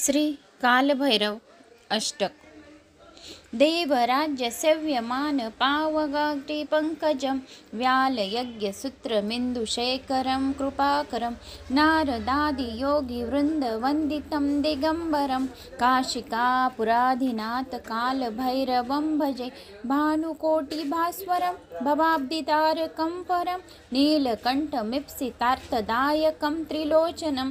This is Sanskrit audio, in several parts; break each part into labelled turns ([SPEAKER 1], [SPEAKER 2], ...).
[SPEAKER 1] श्री कालभैरव अष्टक। देवराज्य सेव्यमान पावगाग्रि पंकजं व्यालयज्ञसूत्रमिन्दुशेखरं कृपाकरं नारदादि योगी वृन्दवन्दितं दिगम्बरं काशिकापुराधिनाथ कालभैरवं भजे भानुकोटिभास्वरं भवाब्दितारकं परं नीलकण्ठमीप्सितार्थदायकं त्रिलोचनं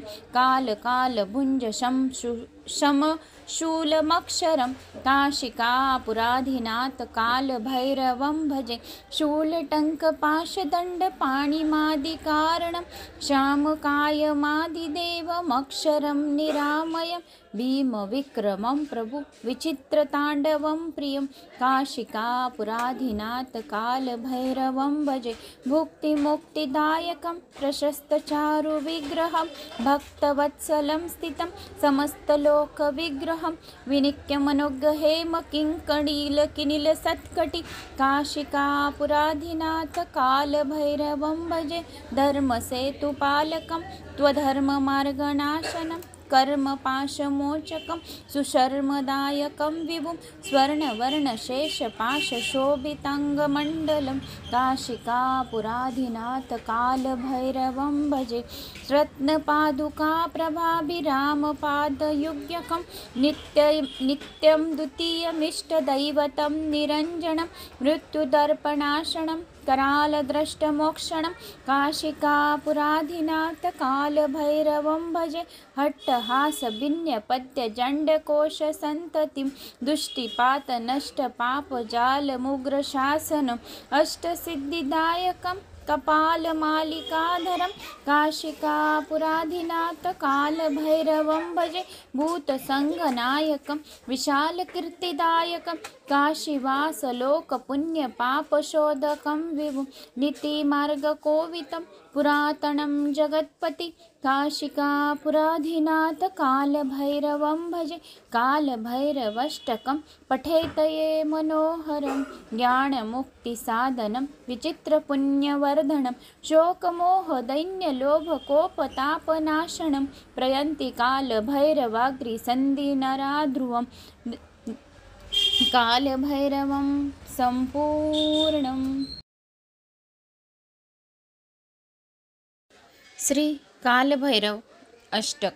[SPEAKER 1] शूलमक्षरं काशिकापुराधिनाथ कालभैरवं भजे शूलटङ्कपाशदण्डपाणिमादिकारणं श्यामकायमादिदेवमक्षरं निरामयं भीमविक्रमं प्रभु विचित्रताण्डवं प्रियं काशिकापुराधिनाथ कालभैरवं भजे भुक्तिमुक्तिदायकं प्रशस्तचारुविग्रहं भक्तवत्सलं स्थितं समस्तलोकविग्रहं विनित्यमनुग्रहेम किङ्कणीलकिनिलसत्कटि काशिकापुराधिनाथ कालभैरवं भजे धर्मसेतुपालकं त्वधर्ममार्गनाशनं कर्मपाशमोचकं सुशर्मदायकं विभुं स्वर्णवर्णशेषपाशशोभिताङ्गमण्डलं काशिकापुराधिनाथ कालभैरवं भजे रत्नपादुकाप्रभाभिरामपादयुग्यकं नित्यं द्वितीयमिष्टदैवतं निरञ्जनं मृत्युदर्पणाशनं करालद्रष्टमोक्षणं काशिकापुराधिनाथ कालभैरवं भजे हट्टहासभिन्यपद्यजण्डकोशसन्ततिं दुष्टिपातनष्टपापजालमुग्रशासनम् अष्टसिद्धिदायकं कपालमालिकाधरं काशिकापुराधिनाथ कालभैरवं भजे भूतसङ्गनायकं विशालकीर्तिदायकं काशीवासलोकपुण्यपापशोधकं विभुं नीतिमार्गकोवितं पुरातनं जगत्पति काशिकापुराधिनाथ कालभैरवं भजे कालभैरवष्टकं पठेत ये मनोहरं ज्ञानमुक्तिसाधनं विचित्रपुण्यवर्धनं शोकमोहदैन्यलोभकोपतापनाशनं प्रयन्ति कालभैरवाग्रिसन्धिनराध्रुवं कालभैरवं सम्पूर्णम्। श्री कालभैरव अष्टक।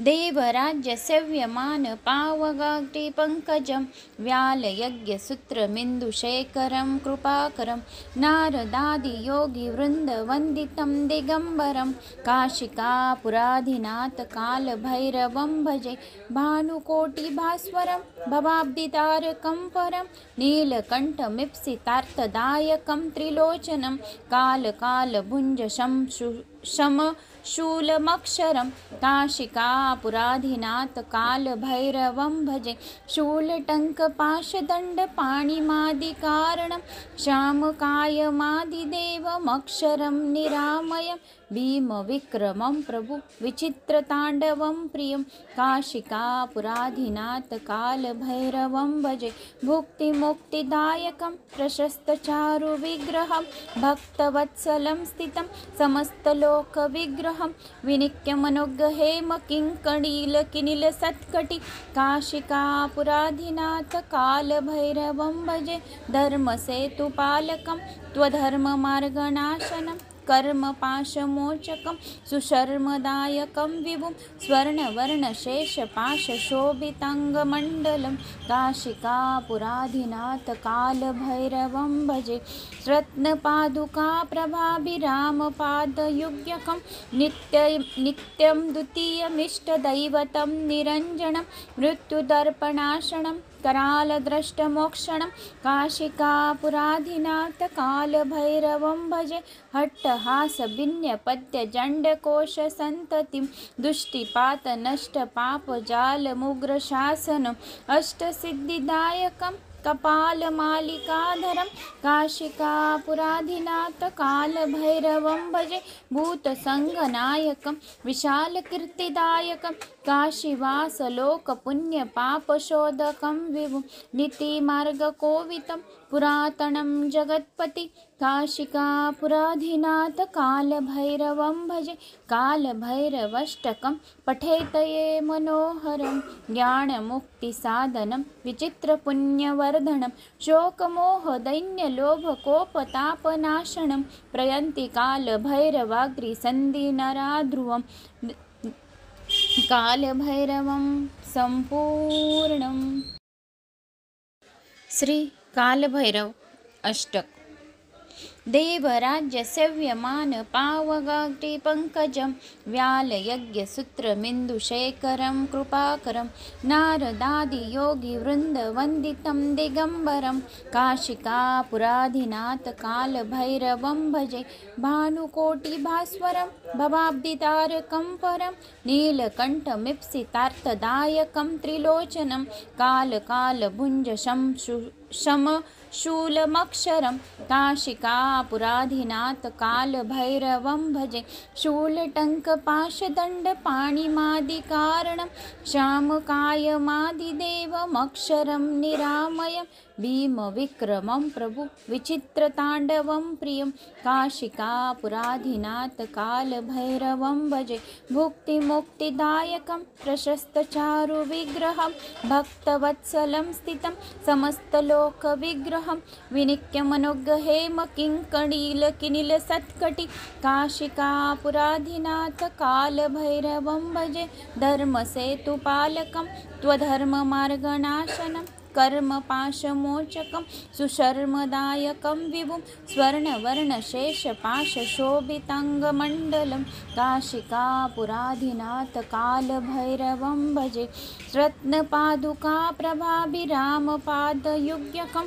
[SPEAKER 1] देवराज्य सेव्यमान पावगाग्रि पंकजं व्यालयज्ञसूत्रमिन्दुशेखरं कृपाकरं नारदादि योगी वृन्दवन्दितं दिगम्बरं काशिकापुराधिनाथ कालभैरवं भजे भानुकोटिभास्वरं भवाब्दितारकं परं नीलकण्ठमीप्सितार्थदायकं त्रिलोचनं शूलमक्षरं काशिकापुराधिनाथ कालभैरवं भजे शूलटङ्कपाशदण्डपाणिमादिकारणं श्यामकायमादिदेवमक्षरं निरामयं भीमविक्रमं प्रभु विचित्रताण्डवं प्रियं काशिकापुराधिनाथ कालभैरवं भजे भुक्तिमुक्तिदायकं प्रशस्तचारुविग्रहं भक्तवत्सलं स्थितं समस्तलोकविग्रहं विनित्यमनुग्रहेम किङ्कणीलकिनिलसत्कटि काशिकापुराधिनाथ कालभैरवं भजे धर्मसेतुपालकं त्वधर्ममार्गनाशनं कर्मपाशमोचकं सुशर्मदायकं विभुं स्वर्णवर्णशेषपाशशोभिताङ्गमण्डलं काशिकापुराधिनाथ कालभैरवं भजे रत्नपादुकाप्रभाभिरामपादयुग्यकं नित्यं द्वितीयमिष्टदैवतं निरञ्जनं मृत्युदर्पणाशनं करालद्रष्टमोक्षणं काशिकापुराधिनाथ कालभैरवं भजे हट्टहासभिन्यपद्यजण्डकोशसन्ततिं दुष्टिपातनष्टपापजालमुग्रशासनम् अष्टसिद्धिदायकं कपालमालिकाधरं काशिकापुराधिनाथ कालभैरवं भजे भूतसङ्गनायकं विशालकीर्तिदायकं काशीवासलोकपुण्यपापशोधकं विभुं नीतिमार्गकोवितं पुरातनं जगत्पति काशिकापुराधिनाथ कालभैरवं भजे कालभैरवष्टकं पठेत ये मनोहरं ज्ञानमुक्तिसाधनं विचित्रपुण्यवर्धनं शोकमोहदैन्यलोभकोपतापनाशनं प्रयन्ति कालभैरवाग्रिसन्धिनराध्रुवं कालभैरवं सम्पूर्णम्। श्री कालभैरव अष्टक। देवराज्य सेव्यमान पावगाग्रिपङ्कजं व्यालयज्ञसूत्रमिन्दुशेखरं कृपाकरं नारदादियोगिवृन्दवन्दितं दिगम्बरं काशिकापुराधिनाथ कालभैरवं भजे भानुकोटिभास्वरं भवाब्दितारकं परं नीलकण्ठमीप्सितार्थदायकं त्रिलोचनं कालकालभुञ्जशं शूलमक्षरं काशिकापुराधिनाथ कालभैरवं भजे शूलटङ्कपाशदण्डपाणिमादिकारणं श्यामकायमादिदेवमक्षरं निरामयं भीमविक्रमं प्रभु विचित्रताण्डवं प्रियं काशिकापुराधिनाथ कालभैरवं भजे भुक्तिमुक्तिदायकं प्रशस्तचारुविग्रहं भक्तवत्सलं स्थितं समस्तलोकविग्रहं विनिक्यमनुग्रहेमकिङ्कणीलकिनिलसत्कटि काशिकापुराधिनाथ कालभैरवं भजे धर्मसेतुपालकं त्वधर्ममार्गनाशनं कर्मपाशमोचकं सुशर्मदायकं विभुं स्वर्णवर्णशेषपाशशोभिताङ्गमण्डलं काशिकापुराधिनाथ कालभैरवं भजे रत्नपादुकाप्रभाभिरामपादयुग्यकं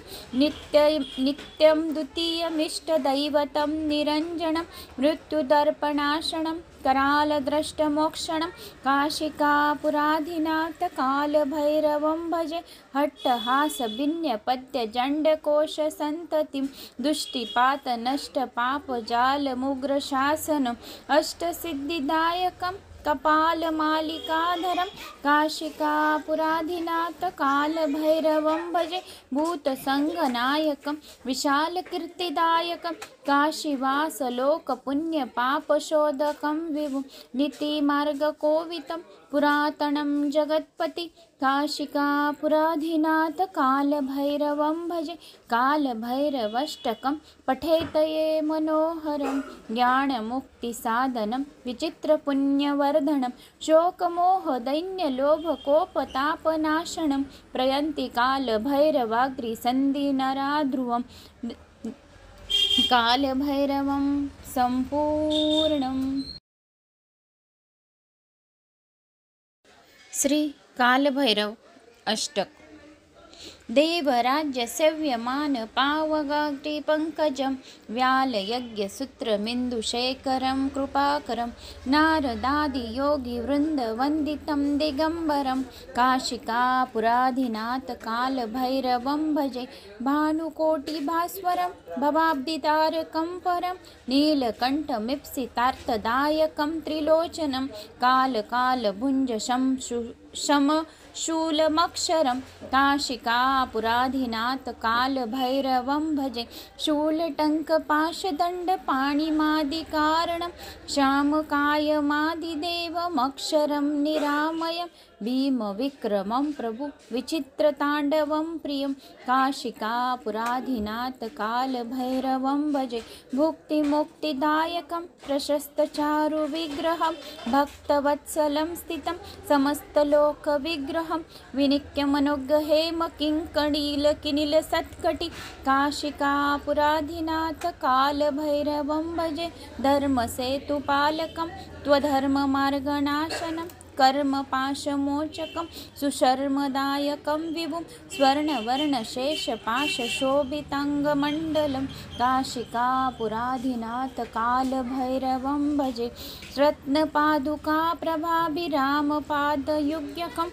[SPEAKER 1] नित्यं द्वितीयमिष्टदैवतं निरञ्जनं मृत्युदर्पणाशनं करालद्रष्टमोक्षणं काशिकापुराधिनाथ कालभैरवं भजे हट्टहासभिन्यपद्यजण्डकोशसन्ततिं दुष्टिपातनष्टपापजालमुग्रशासनम् अष्टसिद्धिदायकं कपालमालिकाधरं काशिकापुराधिनाथ कालभैरवं भजे भूतसङ्गनायकं विशालकीर्तिदायकं काशीवासलोकपुण्यपापशोधकं विभुं नीतिमार्गकोवितं पुरातनं जगत्पति काशिकापुराधिनाथ कालभैरवं भजे कालभैरवष्टकं पठेत ये मनोहरं ज्ञानमुक्तिसाधनं विचित्रपुण्यवर्धनं शोकमोहदैन्यलोभकोपतापनाशनं प्रयन्ति कालभैरवाग्रिसन्धिनराध्रुवं कालभैरवं सम्पूर्णम्। श्री कालभैरव अष्टक। देवराज्य सेव्यमान पावगाग्रिपङ्कजं व्यालयज्ञसूत्रमिन्दुशेखरं कृपाकरं नारदादियोगिवृन्दवन्दितं दिगम्बरं काशिकापुराधिनाथ कालभैरवं भजे भानुकोटिभास्वरं भवाब्दितारकं परं नीलकण्ठमीप्सितार्थदायकं त्रिलोचनं कालकालभुञ्जशं शूलमक्षरं काशिकापुराधिनाथ कालभैरवं भजे शूलटङ्कपाशदण्डपाणिमादिकारणं श्यामकायमादिदेवमक्षरं निरामयं भीमविक्रमं प्रभु विचित्रताण्डवं प्रियं काशिकापुराधिनाथ कालभैरवं भजे भुक्तिमुक्तिदायकं प्रशस्तचारुविग्रहं भक्तवत्सलं स्थितं समस्तलोकविग्रहं विनिक्यमनुग्रहेमकिङ्कणीलकिनिलसत्कटि काशिकापुराधिनाथ कालभैरवं भजे धर्मसेतुपालकं त्वधर्ममार्गनाशनं कर्मपाशमोचकं सुशर्मदायकं विभुं स्वर्णवर्णशेषपाशशोभिताङ्गमण्डलं काशिकापुराधिनाथ कालभैरवं भजे रत्नपादुकाप्रभाभिरामपादयुग्यकं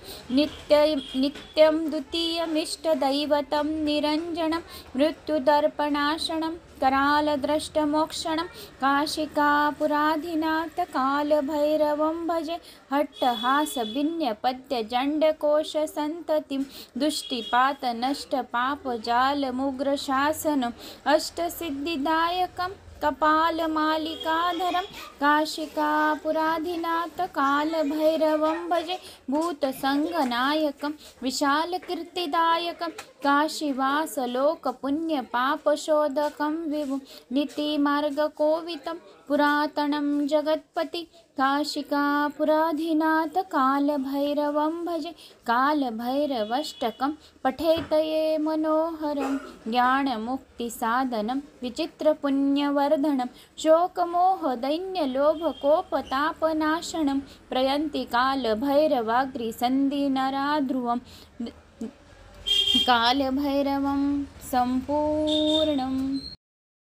[SPEAKER 1] नित्यं द्वितीयमिष्टदैवतं निरञ्जनं मृत्युदर्पणाशनं करालदृष्टमोक्षणं काशिकापुराधिनाथ कालभैरवं भजे हट्टहासभिन्यपद्यजण्डकोशसन्ततिं दुष्टिपातनष्टपापजालमुग्रशासनम् अष्टसिद्धिदायकं कपालमालिकाधरं काशिकापुराधिनाथ कालभैरवं भजे भूतसङ्गनायकं विशालकीर्तिदायकं काशीवासलोकपुण्यपापशोधकं विभुं नीतिमार्गकोवितं पुरातनं जगत्पति काशिकापुराधिनाथ कालभैरवं भजे कालभैरवष्टकं पठेत ये मनोहरं ज्ञानमुक्तिसाधनं विचित्रपुण्यवर्धनं शोकमोहदैन्यलोभकोपतापनाशनं प्रयन्ति कालभैरवाग्रिसन्धिनरा ध्रुवं कालभैरवं सम्पूर्णम्।